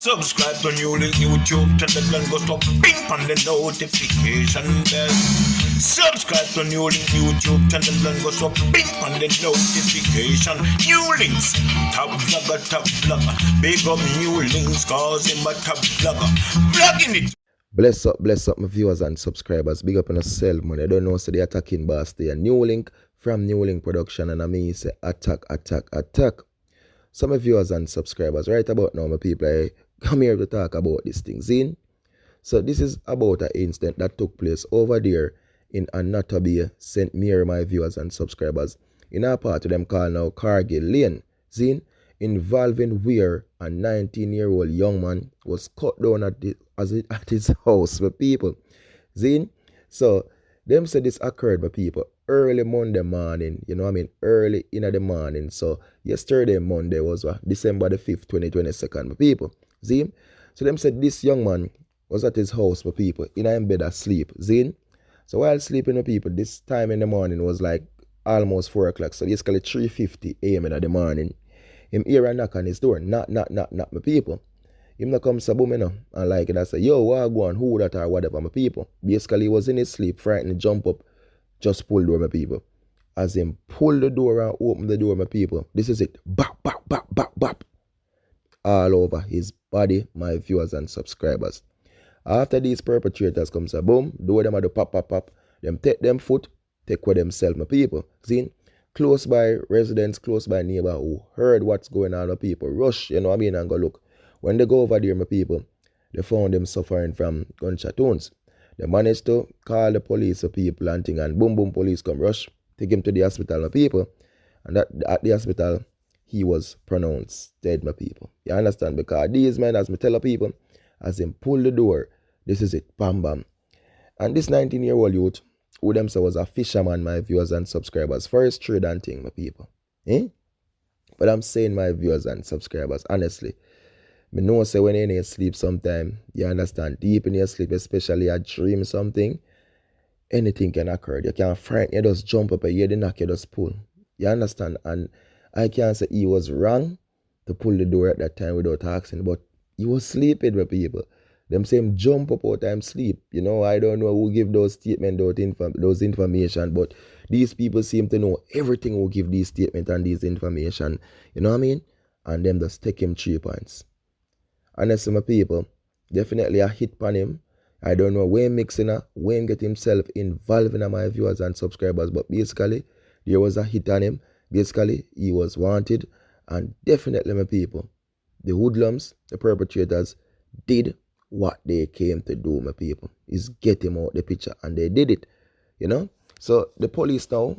Subscribe to NEWLINK YouTube channel and go stop ping on the notification bell. Subscribe to NEWLINK YouTube channel and go stop ping on the notification. NEWLINKs, top vlogger. Big up NEWLINKs cause him a top vlogger. Vlogging it. Bless up my viewers and subscribers. Big up on yourself, man. I don't know, so the attacking boss there. NEWLINK from NEWLINK Production, and I mean say attack. Some of viewers and subscribers, right about now, my people, I come here to talk about this thing. See? So this is about an incident that took place over there in Anatolia, St. Mary, my viewers and subscribers, in a part of them called now Cargill Lane. See? Involving where a 19-year-old young man was cut down at his house, my people. See? So them said this occurred, my people, early Monday morning, you know what I mean, early in the morning. So yesterday, Monday, was December the 5th, 2022, my people. See? So them said this young man was at his house, my people, in bed asleep. See? So while sleeping, my people, this time in the morning was like almost 4 o'clock. So basically 3:50 a.m. in the morning. Him hear a knock on his door. Knock, my people. Him not come boom, you know, and like it, I say, yo, what go on, who that or whatever, my people. Basically, he was in his sleep, frightened, jump up, just pull the door, my people. As him pull the door and open the door, my people, this is it. Bap. All over his body, my viewers and subscribers. After these perpetrators come, boom, door them at the pop. Them take them foot, take with themselves, my people. See? Close by residents, close by neighbor who heard what's going on, my people, rush, you know what I mean, and go look. When they go over there, my people, they found them suffering from gunshot wounds. They managed to call the police, the people, and thing, and boom, police come rush, take him to the hospital, my people. And at the hospital, he was pronounced dead, my people. You understand? Because these men, as me tell the people, as him pull the door, this is it, bam. And this 19-year-old youth, who themselves was a fisherman, my viewers and subscribers, first trade and thing, my people. But I'm saying, my viewers and subscribers, honestly, I know say when you're in your sleep sometime, you understand, deep in your sleep, especially a dream something, anything can occur. You can't frighten, you just jump up and you hear the knock, you just pull. You understand? And I can't say he was wrong to pull the door at that time without asking, but he was sleeping with people. Them same jump up out time sleep. You know, I don't know who give those statements, those information, but these people seem to know everything who give these statements and these information. You know what I mean? And them just take him 3 points. Honestly, my people, definitely a hit on him. I don't know when mixing up, when get himself involved in my viewers and subscribers, but basically, there was a hit on him. Basically, he was wanted, and definitely, my people, the hoodlums, the perpetrators, did what they came to do, my people, is get him out the picture, and they did it, you know? So, the police now,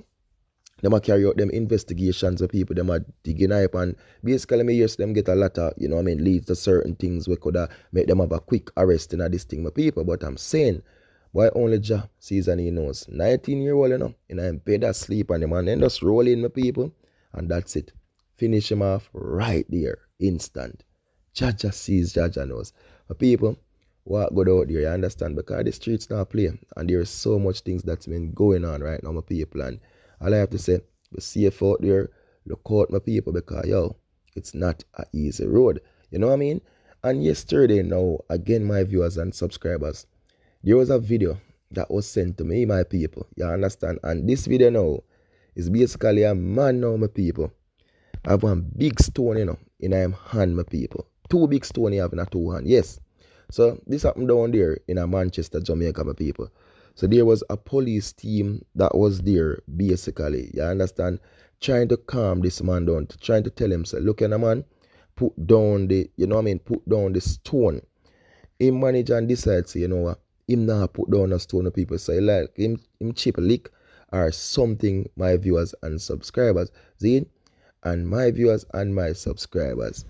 they might carry out them investigations of people, they might digging up, and basically me hear them get a lot of, you know what I mean, leads to certain things we could make them have a quick arrest in this thing, my people. But I'm saying, why only Jah sees and he knows. 19-year-old, you know, in bed asleep, and the man then just roll in, my people, and that's it. Finish him off right there, instant. Jah sees, Jah knows. My people, what good out there, you understand? Because the streets now play, and there's so much things that's been going on right now, my people, and all I have to say, be safe out there, look out, my people, because, yo, it's not an easy road. You know what I mean? And yesterday now, again, my viewers and subscribers, there was a video that was sent to me, my people. You understand? And this video now is basically a man now, my people. I have one big stone, you know, in his hand, my people. 2 big stones he have in a 2 hand. Yes. So this happened down there in Manchester, Jamaica, my people. So there was a police team that was there, basically, you understand, trying to calm this man down, trying to tell him, say, look at the man, put down the, you know what I mean, put down the stone. Him manage and decide, say, you know what, him not put down a stone, people say, like, him chip a lick or something, my viewers and subscribers. See? And my viewers and my subscribers,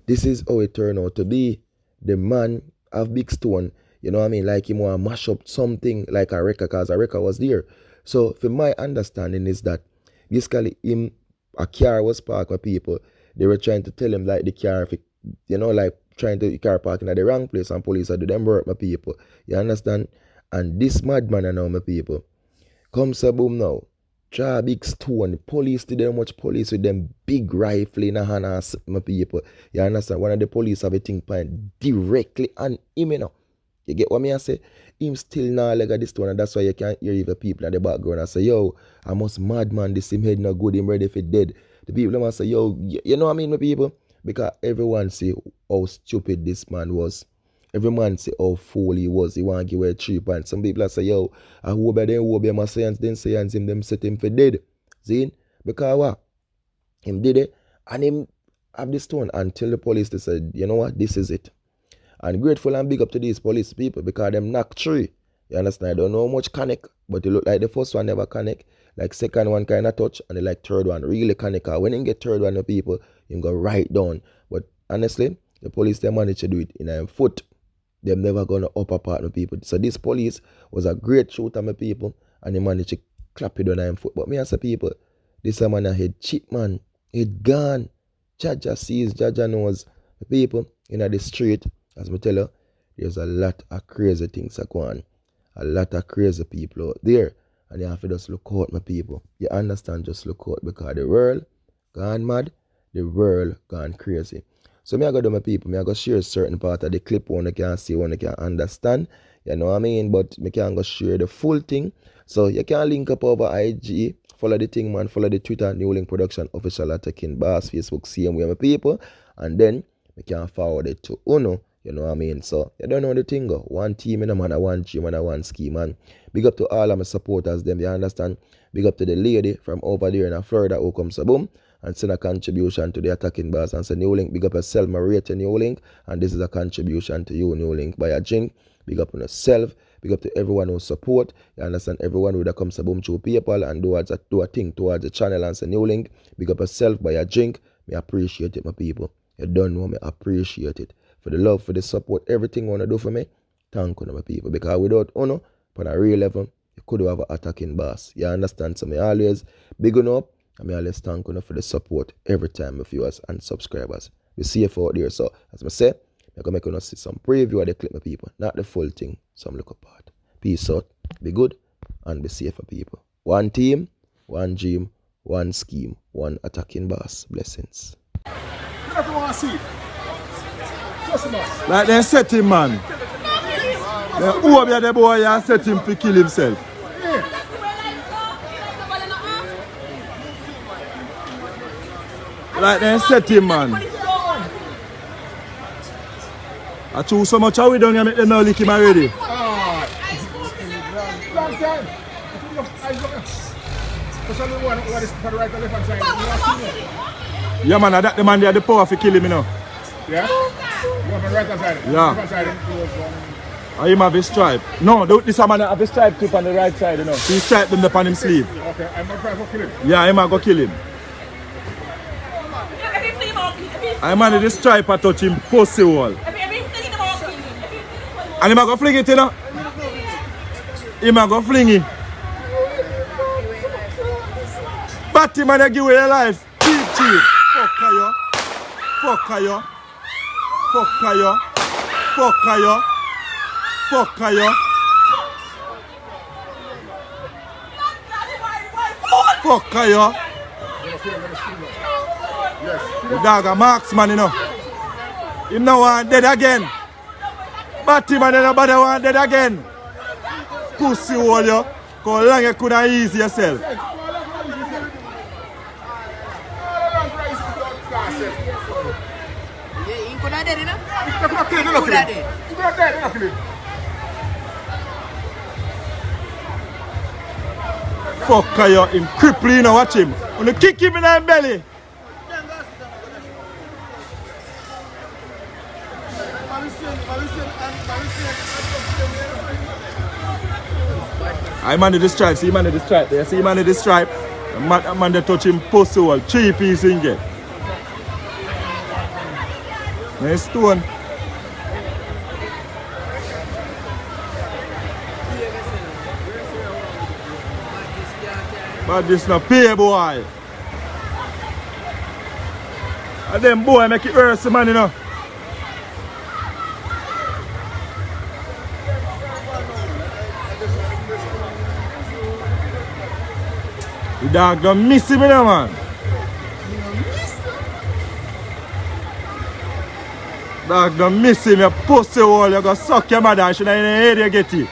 this is how it turned out to be. The man have big stone, you know what I mean? Like him want to mash up something like a wrecker, because a wrecker was there. So, for my understanding is that basically a car was parked with people. They were trying to tell him like the car, you know, like trying to car parking at the wrong place, and police had to them work, my people. You understand? And this madman now, my people, comes a boom now, draw a big stone. The police did them much police with them big rifle in a hand and my people. You understand? One of the police have a thing point directly on him, you know. You get what me I say? Him still now like this one, and that's why you can't hear even people in the background and say, yo, I must madman, this him head not good, him ready for dead. The people must say, yo, you know what I mean, my people? Because everyone say how stupid this man was. Every man say how fool he was. He want to give away 3 points. Some people say, yo, I hope I didn't hope him a science, then science him, them set him for dead. See? Because what? Him did it, and him have the stone until the police they said, you know what, this is it. And grateful and big up to these police people because them knock 3. You understand? I don't know how much connect, but it look like the first one never connect. Like second one kind of touch, and the like third one really connect. When him get third one, the people, him go right down. But honestly, the police they managed to do it in a foot. Them never gonna upper part of people. So this police was a great shooter, my people, and he managed to clap it on him foot. But me as a people, this a man a head cheap man, head gone. Jaja sees, Jaja knows. The people in the street, as I tell you, there's a lot of crazy things that go on. A lot of crazy people out there. And you have to just look out, my people. You understand? Just look out because the world gone mad, the world gone crazy. So me I go to my people, me I go share certain part of the clip one you can see, one you can understand. You know what I mean? But me can't go share the full thing. So you can link up over IG, follow the thing, man, follow the Twitter, NEWLINK Production Official Attacking Boss, Facebook, same way my people. And then we can forward it to Uno. You know what I mean? So, you don't know the thing, go. One team in a man, one dream, and one scheme, man. Big up to all of my supporters, them, you understand? Big up to the lady from over there in Florida who comes to boom and send a contribution to the Attacking Boss and say, NEWLINK, big up yourself, my rate NEWLINK, and this is a contribution to you, NEWLINK, by a drink. Big up on yourself. Big up to everyone who support. You understand? Everyone who that comes to boom through PayPal and do a thing towards the channel and say, NEWLINK, big up yourself, by a drink. Me appreciate it, my people. You don't know me, appreciate it. For the love, for the support, everything you want to do for me, thank you, my people. Because without Uno, on a real level, you could have an Attacking Boss. You understand? So me always big up, and me always thank you for the support every time with viewers and subscribers. We see you out there. So, as I say, I'm going to make you see some preview of the clip, my people. Not the full thing, some look apart. Peace out, be good, and be safe for people. One team, one dream, one scheme, one Attacking Boss. Blessings. Like they set him, man. They over the boy and set him to kill himself. Like they set him, man. I choose so much how we don't make them now lick him already. Yeah, man, that the man there the power to kill him, you know. Yeah? You have a right hand side? Yeah. Left hand side? I him have a stripe. No, this man have a stripe tip on the right side, you know. He striped them up on him sleeve. Okay, I'm going to try to kill him. Yeah, I'm going to go kill him. I man the stripe I touch him pussy wall. And him a go fling it, you know. Him a go fling it. But him a give away your life. Cheap. Fuck you. Fuck you. Fuck you. Fuck you. Fuck you. Fuck you. The dog a marksman, you know. Him now want dead again. But him and nobody want dead again. Pussy hole you. How long you could ease yourself. Fuck you, him cripple, you know, watch him. When you kick him in the belly. I man the stripe, see man the stripe there, see man the stripe. Man they touch him pussy hole, 3 pieces in get. Nice stone. But this not pay, boy. And them boy make it worse, man, you know. The dog don't miss him, you know, man. Dog don't miss him, you pussy hole. You go suck your mother and she don't even hear you get it.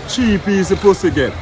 Cheap piece of pussy get.